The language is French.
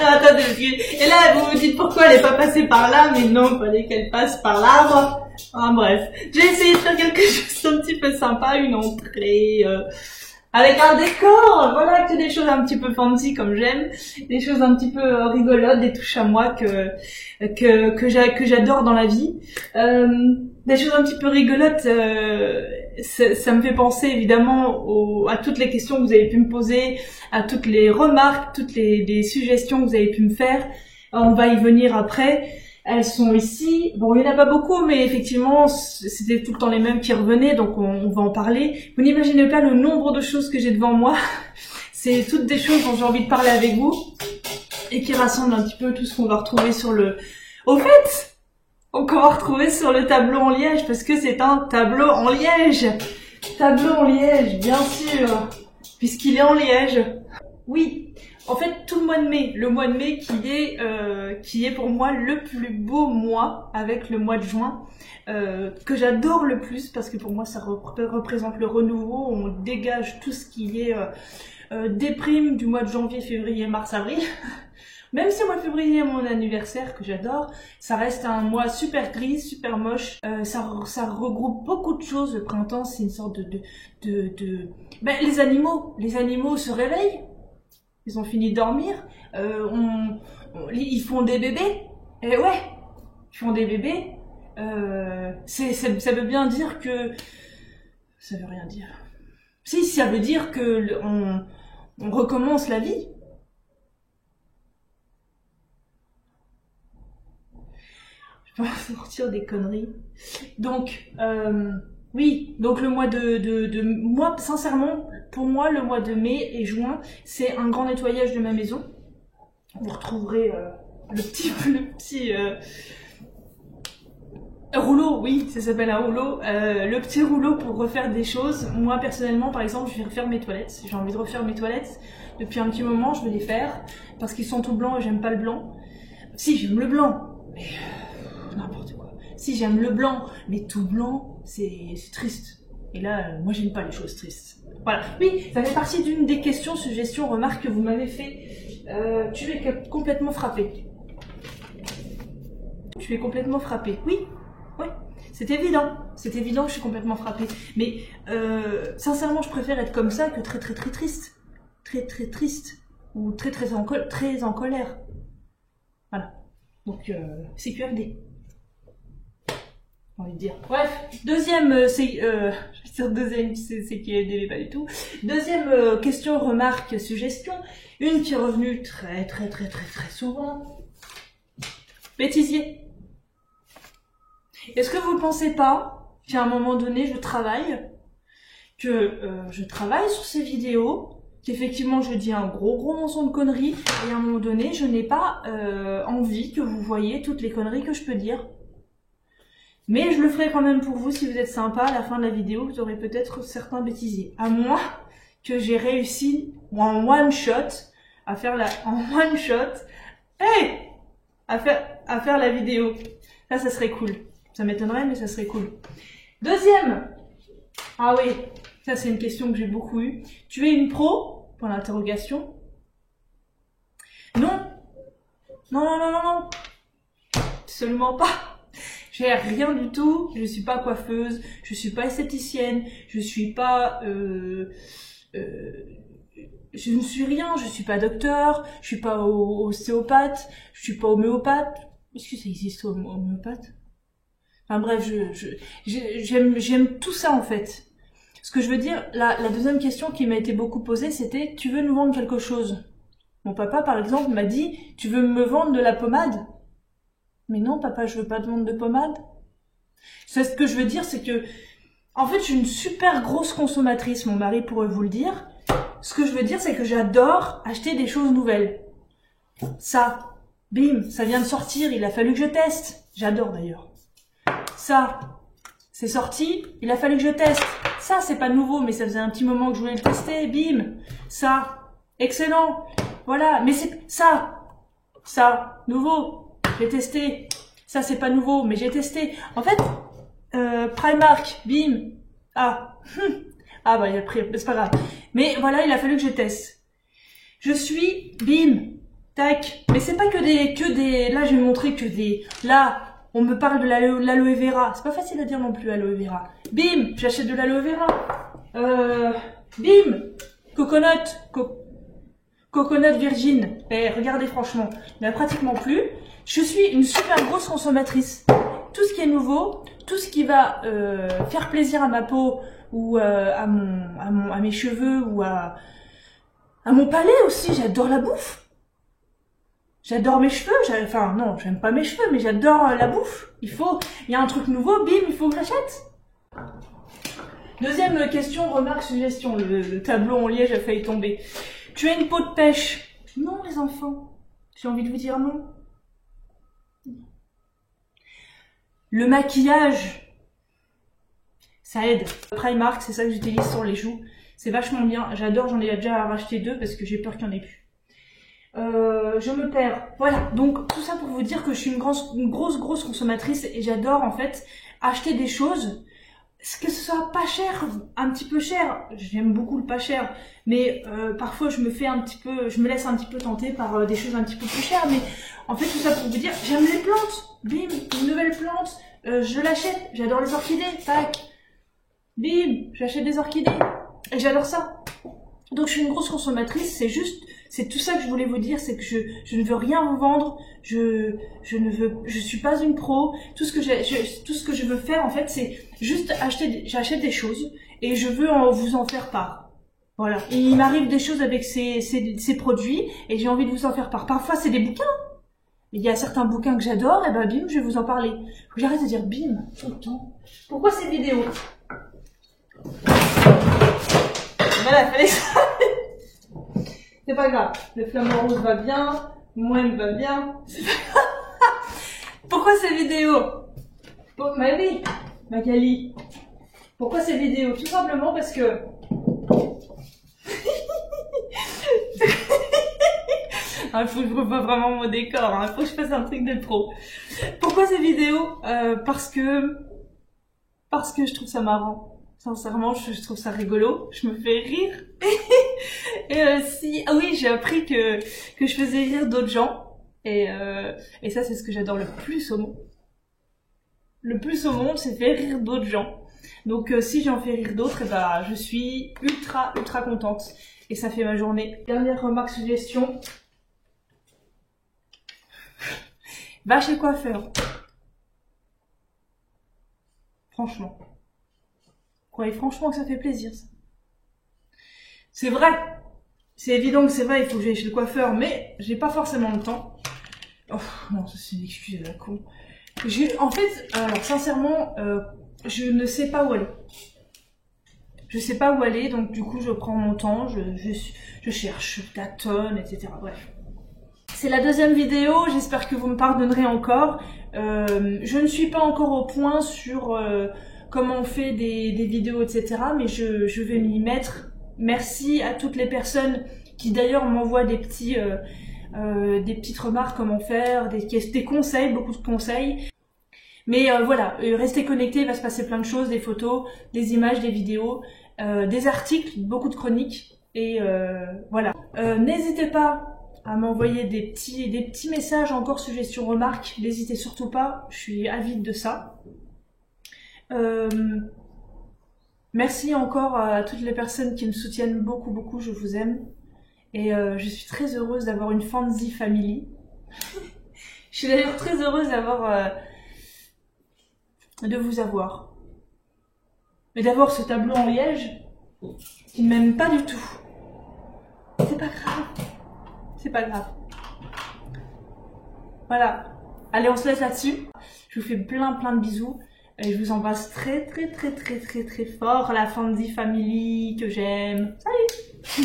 Attendez, et là, vous vous dites pourquoi elle est pas passée par là, mais non, fallait qu'elle passe par l'arbre. Ah, bref. J'ai essayé de faire quelque chose d'un petit peu sympa, une entrée, avec un décor, voilà, que des choses un petit peu fancy comme j'aime, des choses un petit peu rigolotes, des touches à moi que j'adore dans la vie. Des choses un petit peu rigolotes, ça me fait penser évidemment à toutes les questions que vous avez pu me poser, à toutes les remarques, toutes les suggestions que vous avez pu me faire. On va y venir après. Elles sont ici. Bon, il n'y en a pas beaucoup, mais effectivement, c'était tout le temps les mêmes qui revenaient, donc on va en parler. Vous n'imaginez pas le nombre de choses que j'ai devant moi. C'est toutes des choses dont j'ai envie de parler avec vous et qui rassemblent un petit peu tout ce qu'on va retrouver sur le... Au fait, qu'on va retrouver sur le tableau en liège, parce que c'est un tableau en liège. Tableau en liège, bien sûr, puisqu'il est en liège. Oui. En fait, tout le mois de mai qui est pour moi le plus beau mois avec le mois de juin, que j'adore le plus parce que pour moi ça représente le renouveau, on dégage tout ce qui est déprime du mois de janvier, février, mars, avril. Même si le mois de février est mon anniversaire que j'adore, ça reste un mois super gris, super moche. Ça regroupe beaucoup de choses. Le printemps, c'est une sorte Ben, les animaux se réveillent. Ils ont fini de dormir, ils font des bébés, et ouais, ils font des bébés, ça veut bien dire que... Ça veut rien dire. Si, ça veut dire que on recommence la vie. Je vais pas sortir des conneries. Donc, oui, donc le mois moi, sincèrement, pour moi, le mois de mai et juin, c'est un grand nettoyage de ma maison. Vous retrouverez le petit rouleau, oui, ça s'appelle un rouleau. Le petit rouleau pour refaire des choses. Moi, personnellement, par exemple, je vais refaire mes toilettes. J'ai envie de refaire mes toilettes. Depuis un petit moment, je vais les faire parce qu'ils sont tout blancs et j'aime pas le blanc. Si, j'aime le blanc, mais n'importe quoi. Si, j'aime le blanc, mais tout blanc, c'est triste. Et là, moi, j'aime pas les choses tristes. Voilà. Oui, ça fait partie d'une des questions, suggestions, remarques que vous m'avez fait. Tu es complètement frappé. Tu es complètement frappé. Oui, oui. C'est évident. C'est évident que je suis complètement frappée. Mais, sincèrement, je préfère être comme ça que très triste. Très triste. Ou très en colère. Voilà. Donc, CQFD. Envie de dire. Bref, deuxième, c'est qui est pas du tout. Deuxième question, remarque, suggestion. Une qui est revenue très souvent. Bêtisier. Est-ce que vous ne pensez pas qu'à un moment donné, je travaille sur ces vidéos, qu'effectivement je dis un gros mensonge de conneries, et à un moment donné, je n'ai pas envie que vous voyez toutes les conneries que je peux dire. Mais je le ferai quand même pour vous si vous êtes sympa. À la fin de la vidéo, vous aurez peut-être certains bêtisiers. À moins que j'ai réussi en one shot à faire la vidéo. Là, ça serait cool. Ça m'étonnerait, mais ça serait cool. Deuxième. Ah oui, ça c'est une question que j'ai beaucoup eue. Tu es une pro? Point d'interrogation. Non. Non. Absolument pas. J'ai rien du tout, je suis pas coiffeuse, je suis pas esthéticienne, je suis pas... je ne suis rien, je suis pas docteur, je suis pas ostéopathe, je suis pas homéopathe. Est-ce que ça existe homéopathe? Enfin bref, j'aime tout ça en fait. Ce que je veux dire, la deuxième question qui m'a été beaucoup posée, c'était « Tu veux nous vendre quelque chose ?» Mon papa par exemple m'a dit « Tu veux me vendre de la pommade ?» Mais non, papa, je veux pas de vendre de pommade. C'est ce que je veux dire, c'est que, en fait, je suis une super grosse consommatrice, mon mari pourrait vous le dire. Ce que je veux dire, c'est que j'adore acheter des choses nouvelles. Ça, bim, ça vient de sortir, il a fallu que je teste. J'adore d'ailleurs. Ça, c'est sorti, il a fallu que je teste. Ça, c'est pas nouveau, mais ça faisait un petit moment que je voulais le tester, bim. Ça, excellent. Voilà, mais c'est ça, nouveau. J'ai testé. Ça, c'est pas nouveau, mais j'ai testé. En fait, Primark, bim. Ah bah, il a pris, c'est pas grave. Mais voilà, il a fallu que je teste. Je suis, bim, Tac. Mais c'est pas que des... Là, je vais montrer que des... Là, on me parle de l'aloe vera. C'est pas facile à dire non plus, aloe vera. Bim, j'achète de l'aloe vera. Bim, coconut virgin. Eh, regardez franchement, il n'y en a pratiquement plus. Je suis une super grosse consommatrice. Tout ce qui est nouveau, tout ce qui va faire plaisir à ma peau ou à mes cheveux ou à mon palais aussi. J'adore la bouffe. J'adore mes cheveux. Enfin non, j'aime pas mes cheveux, mais j'adore la bouffe. Il y a un truc nouveau, bim, il faut que j'achète. Deuxième question, remarque, suggestion. Le tableau en liège a failli tomber. Tu as une peau de pêche. Non, les enfants. J'ai envie de vous dire non. Le maquillage, ça aide. Primark, c'est ça que j'utilise sur les joues. C'est vachement bien. J'adore, j'en ai déjà racheté 2 parce que j'ai peur qu'il n'y en ait plus. Je me perds. Voilà, donc tout ça pour vous dire que je suis une grosse consommatrice et j'adore en fait acheter des choses, que ce soit pas cher, un petit peu cher. J'aime beaucoup le pas cher, mais parfois je me laisse un petit peu tenter par des choses un petit peu plus chères. Mais en fait tout ça pour vous dire, j'aime les plantes. Bim, une nouvelle plante, je l'achète. J'adore les orchidées. Tac. Bim, j'achète des orchidées et j'adore ça. Donc je suis une grosse consommatrice. C'est tout ça que je voulais vous dire, c'est que je ne veux rien vous vendre, je suis pas une pro. Tout ce que je veux faire en fait, c'est juste j'achète des choses et je veux vous en faire part. Voilà. Et il m'arrive des choses avec ces produits et j'ai envie de vous en faire part. Parfois c'est des bouquins. Il y a certains bouquins que j'adore, et ben bim, je vais vous en parler. Faut que j'arrête de dire bim tout le temps. Pourquoi ces vidéos? Voilà, fallait ça. C'est pas grave, le flamant rose va bien, moi elle va bien. Pourquoi ces vidéos? Ma vie, Magali. Pourquoi ces vidéos? Tout simplement parce que... Il faut que je revoie vraiment mon décor, il faut que je fasse un truc de trop. Pourquoi ces vidéos? Parce que je trouve ça marrant. Sincèrement, je trouve ça rigolo, je me fais rire. Et ah oui, j'ai appris que je faisais rire d'autres gens. Et ça, c'est ce que j'adore le plus au monde. Le plus au monde, c'est faire rire d'autres gens. Donc si j'en fais rire d'autres, bah, je suis ultra contente. Et ça fait ma journée. Dernière remarque, suggestion. Va chez le coiffeur. Franchement. Croyez franchement que ça fait plaisir, ça. C'est vrai. C'est évident que c'est vrai, il faut que j'aille chez le coiffeur, mais j'ai pas forcément le temps. Oh, non, ça c'est une excuse à la con. En fait, alors sincèrement, je ne sais pas où aller. Je sais pas où aller, donc du coup je prends mon temps, je cherche, je tâtonne, etc. Bref. C'est la deuxième vidéo, j'espère que vous me pardonnerez encore. Je ne suis pas encore au point sur comment on fait des vidéos, etc. Mais je vais m'y mettre. Merci à toutes les personnes qui d'ailleurs m'envoient des petites remarques comment faire, des conseils, beaucoup de conseils. Mais voilà, restez connectés, il va se passer plein de choses, des photos, des images, des vidéos, des articles, beaucoup de chroniques. Et voilà. N'hésitez pas à m'envoyer des petits messages encore, suggestions, remarques. N'hésitez surtout pas, je suis avide de ça. Merci encore à toutes les personnes qui me soutiennent beaucoup, je vous aime. Et je suis très heureuse d'avoir une Fancy Family. Je suis d'ailleurs très heureuse de vous avoir. Mais d'avoir ce tableau en liège qui ne m'aime pas du tout. C'est pas grave. C'est pas grave. Voilà. Allez, on se laisse là-dessus. Je vous fais plein de bisous. Et je vous embrasse très fort. La Fancy Family que j'aime. Salut!